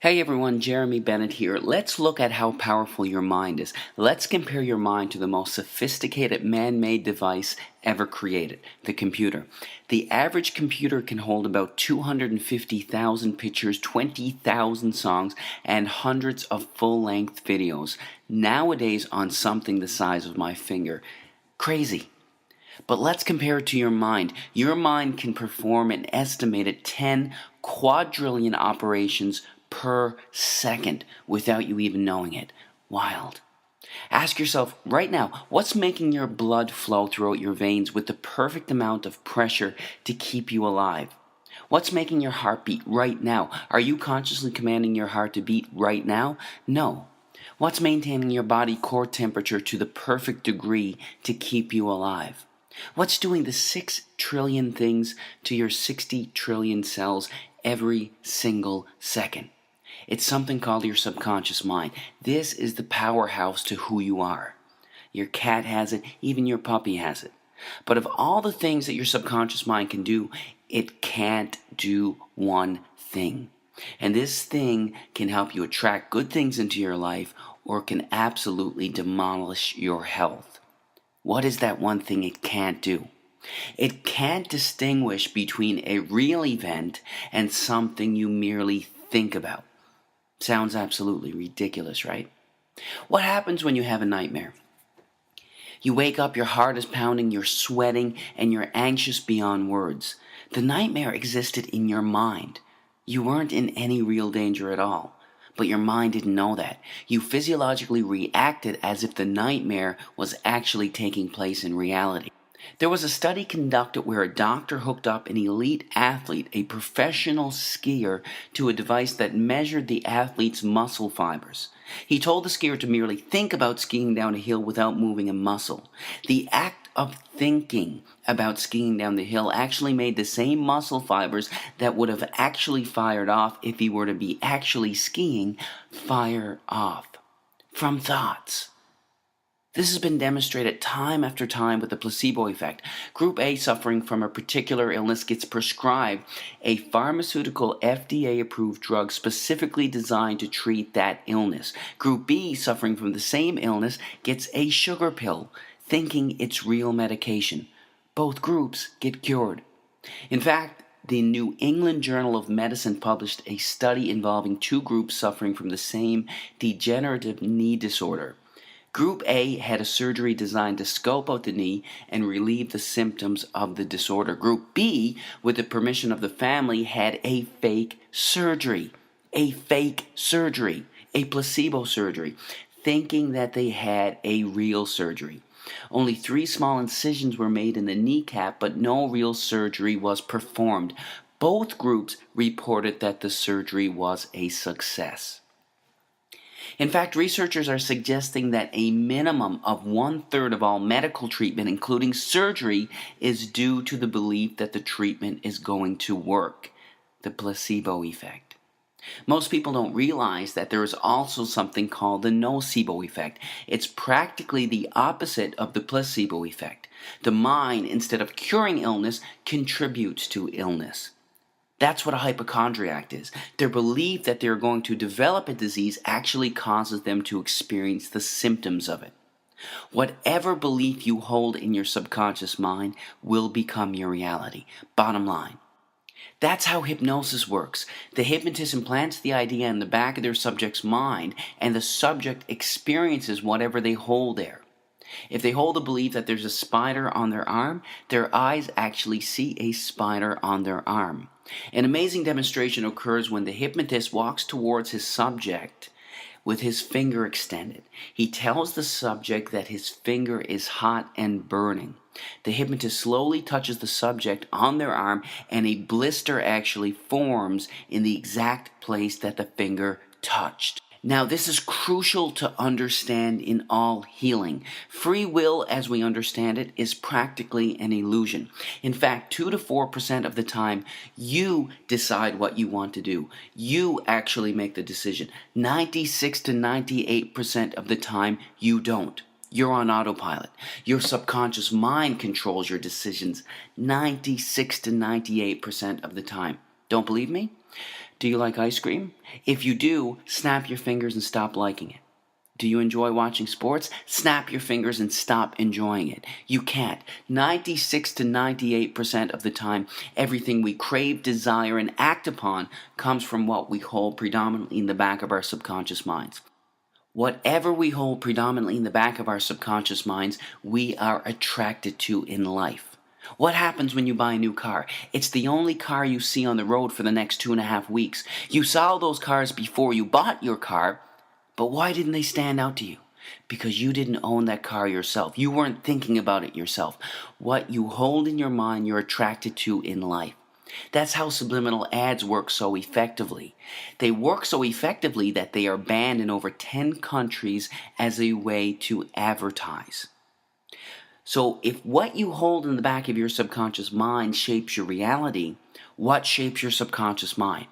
Hey everyone, Jeremy Bennett here. Let's look at how powerful your mind is. Let's compare your mind to the most sophisticated man-made device ever created, the computer. The average computer can hold about 250,000 pictures, 20,000 songs, and hundreds of full-length videos, nowadays on something the size of my finger. Crazy. But let's compare it to your mind. Your mind can perform an estimated 10 quadrillion operations per second without you even knowing it. Wild. Ask yourself right now, what's making your blood flow throughout your veins with the perfect amount of pressure to keep you alive? What's making your heart beat right now? Are you consciously commanding your heart to beat right now? No. What's maintaining your body core temperature to the perfect degree to keep you alive? What's doing the 6 trillion things to your 60 trillion cells every single second? It's something called your subconscious mind. This is the powerhouse to who you are. Your cat has it, even your puppy has it. But of all the things that your subconscious mind can do, it can't do one thing. And this thing can help you attract good things into your life or can absolutely demolish your health. What is that one thing it can't do? It can't distinguish between a real event and something you merely think about. Sounds absolutely ridiculous, right? What happens when you have a nightmare? You wake up, your heart is pounding, you're sweating, and you're anxious beyond words. The nightmare existed in your mind. You weren't in any real danger at all. But your mind didn't know that. You physiologically reacted as if the nightmare was actually taking place in reality. There was a study conducted where a doctor hooked up an elite athlete, a professional skier, to a device that measured the athlete's muscle fibers. He told the skier to merely think about skiing down a hill without moving a muscle. The act of thinking about skiing down the hill actually made the same muscle fibers that would have actually fired off if he were to be actually skiing fire off from thoughts. This has been demonstrated time after time with the placebo effect. Group A suffering from a particular illness gets prescribed a pharmaceutical FDA-approved drug specifically designed to treat that illness. Group B suffering from the same illness gets a sugar pill, thinking it's real medication. Both groups get cured. In fact, the New England Journal of Medicine published a study involving two groups suffering from the same degenerative knee disorder. Group A had a surgery designed to scope out the knee and relieve the symptoms of the disorder. Group B, with the permission of the family, had a fake surgery. A placebo surgery, thinking that they had a real surgery. Only 3 small incisions were made in the kneecap, but no real surgery was performed. Both groups reported that the surgery was a success. In fact, researchers are suggesting that a minimum of 1/3 of all medical treatment, including surgery, is due to the belief that the treatment is going to work. The placebo effect. Most people don't realize that there is also something called the nocebo effect. It's practically the opposite of the placebo effect. The mind, instead of curing illness, contributes to illness. That's what a hypochondriac is. Their belief that they're going to develop a disease actually causes them to experience the symptoms of it. Whatever belief you hold in your subconscious mind will become your reality. Bottom line. That's how hypnosis works. The hypnotist implants the idea in the back of their subject's mind, and the subject experiences whatever they hold there. If they hold the belief that there's a spider on their arm, their eyes actually see a spider on their arm. An amazing demonstration occurs when the hypnotist walks towards his subject with his finger extended. He tells the subject that his finger is hot and burning. The hypnotist slowly touches the subject on their arm, and a blister actually forms in the exact place that the finger touched. Now, this is crucial to understand in all healing. Free will, as we understand it, is practically an illusion. In fact, 2 to 4% of the time, you decide what you want to do. You actually make the decision. 96 to 98% of the time, you don't. You're on autopilot. Your subconscious mind controls your decisions 96 to 98% of the time. Don't believe me? Do you like ice cream? If you do, snap your fingers and stop liking it. Do you enjoy watching sports? Snap your fingers and stop enjoying it. You can't. 96 to 98% of the time, everything we crave, desire, and act upon comes from what we hold predominantly in the back of our subconscious minds. Whatever we hold predominantly in the back of our subconscious minds, we are attracted to in life. What happens when you buy a new car? It's the only car you see on the road for the next 2.5 weeks. You saw those cars before you bought your car, but why didn't they stand out to you? Because you didn't own that car yourself. You weren't thinking about it yourself. What you hold in your mind, you're attracted to in life. That's how subliminal ads work so effectively. They work so effectively that they are banned in over 10 countries as a way to advertise. So if what you hold in the back of your subconscious mind shapes your reality, what shapes your subconscious mind?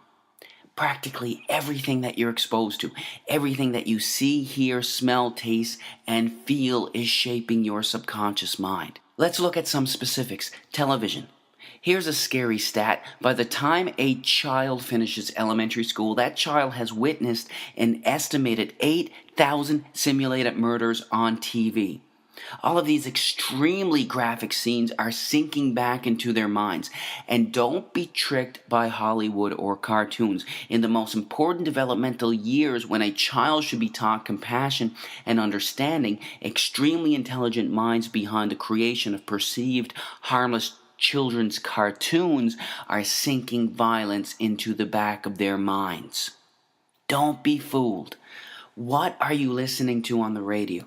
Practically everything that you're exposed to, everything that you see, hear, smell, taste, and feel is shaping your subconscious mind. Let's look at some specifics. Television. Here's a scary stat. By the time a child finishes elementary school, that child has witnessed an estimated 8,000 simulated murders on TV. All of these extremely graphic scenes are sinking back into their minds. And don't be tricked by Hollywood or cartoons. In the most important developmental years, when a child should be taught compassion and understanding, extremely intelligent minds behind the creation of perceived harmless children's cartoons are sinking violence into the back of their minds. Don't be fooled. What are you listening to on the radio?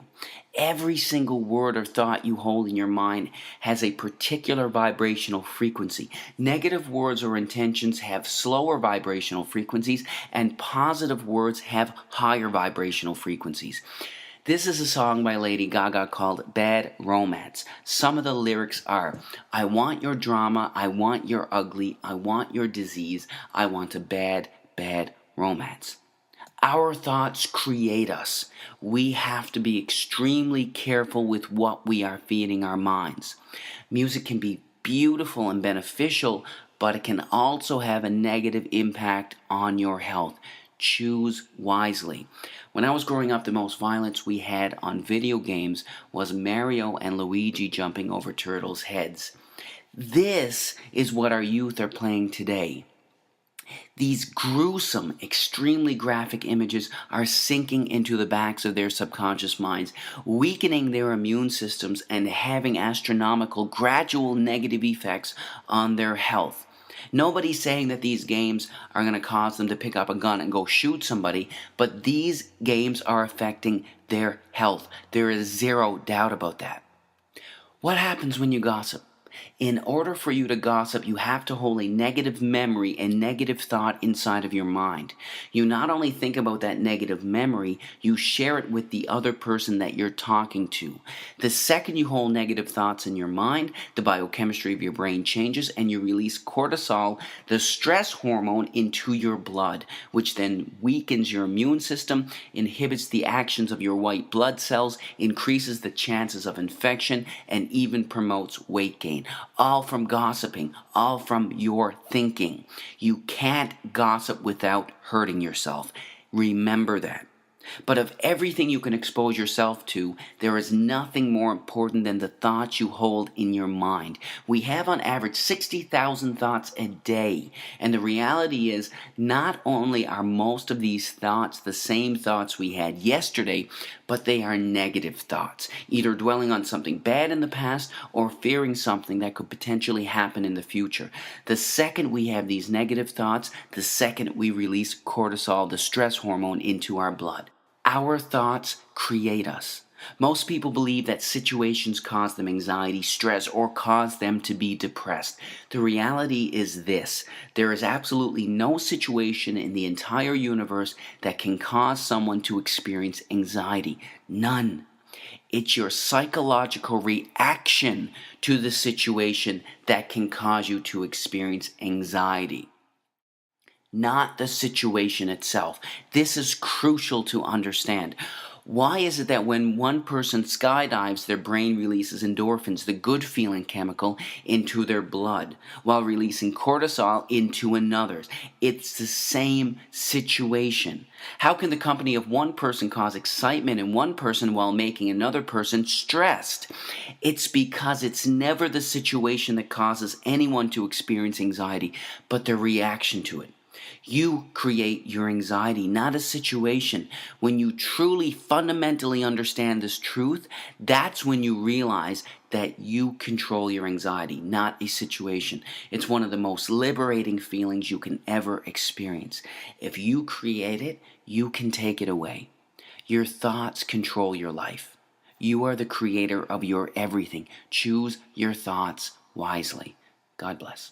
Every single word or thought you hold in your mind has a particular vibrational frequency. Negative words or intentions have slower vibrational frequencies, and positive words have higher vibrational frequencies. This is a song by Lady Gaga called Bad Romance. Some of the lyrics are, I want your drama, I want your ugly, I want your disease, I want a bad, bad romance. Our thoughts create us. We have to be extremely careful with what we are feeding our minds. Music can be beautiful and beneficial, but it can also have a negative impact on your health. Choose wisely. When I was growing up, the most violence we had on video games was Mario and Luigi jumping over turtles' heads. This is what our youth are playing today. These gruesome, extremely graphic images are sinking into the backs of their subconscious minds, weakening their immune systems and having astronomical, gradual negative effects on their health. Nobody's saying that these games are going to cause them to pick up a gun and go shoot somebody, but these games are affecting their health. There is zero doubt about that. What happens when you gossip? In order for you to gossip, you have to hold a negative memory and negative thought inside of your mind. You not only think about that negative memory, you share it with the other person that you're talking to. The second you hold negative thoughts in your mind, the biochemistry of your brain changes and you release cortisol, the stress hormone, into your blood, which then weakens your immune system, inhibits the actions of your white blood cells, increases the chances of infection, and even promotes weight gain. All from gossiping, all from your thinking. You can't gossip without hurting yourself. Remember that. But of everything you can expose yourself to, there is nothing more important than the thoughts you hold in your mind. We have on average 60,000 thoughts a day. And the reality is, not only are most of these thoughts the same thoughts we had yesterday, but they are negative thoughts, either dwelling on something bad in the past or fearing something that could potentially happen in the future. The second we have these negative thoughts, the second we release cortisol, the stress hormone, into our blood. Our thoughts create us. Most people believe that situations cause them anxiety, stress, or cause them to be depressed. The reality is this: there is absolutely no situation in the entire universe that can cause someone to experience anxiety. None. It's your psychological reaction to the situation that can cause you to experience anxiety, not the situation itself. This is crucial to understand. Why is it that when one person skydives, their brain releases endorphins, the good feeling chemical, into their blood, while releasing cortisol into another's? It's the same situation. How can the company of one person cause excitement in one person while making another person stressed? It's because it's never the situation that causes anyone to experience anxiety, but their reaction to it. You create your anxiety, not a situation. When you truly fundamentally understand this truth, that's when you realize that you control your anxiety, not a situation. It's one of the most liberating feelings you can ever experience. If you create it, you can take it away. Your thoughts control your life. You are the creator of your everything. Choose your thoughts wisely. God bless.